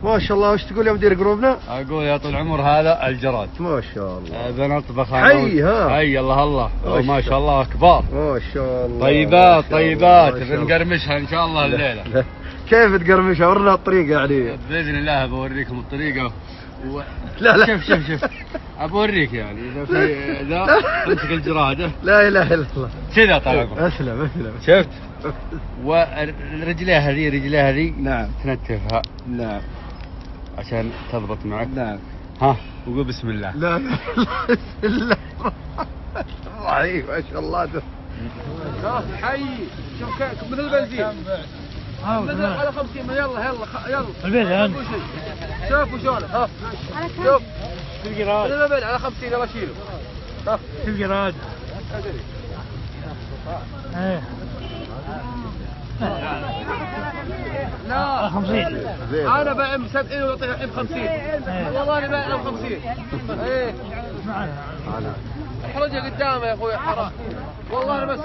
ما شاء الله. وش تقول يا مدير قروبنا؟ اقول يا طول العمر هذا الجراد. ما شاء الله. بنطبخ حي ها. حي الله الله. ما شاء الله كبار. ما شاء الله. طيبات طيبات بنقرمشها ان شاء الله الليله. كيف تقرمشها؟ ورنا الطريقه يعني. باذن الله بوريكم الطريقه لا شوف بوريك يعني اذا في ذا امسك الجراده. لا اله الا الله. كذا طال عمرك. اسلم. شفت؟ ورجليها هذه نعم تنتفها. نعم عشان تضبط معك. نعم. ها وقول بسم الله. لا بسم الله الرحيم. ما شاء الله. حي. شوف من البنزين نزل على 50. يلا البيت شوفوا شلون. ها شوف القراد على 50. يلا شيله. ها القراد. لا 50. انا بايع ب 70 واعطيه الحين ب 50. والله انا بايع ب 50. ايه احرجه قدامه يا اخوي حرام. والله انا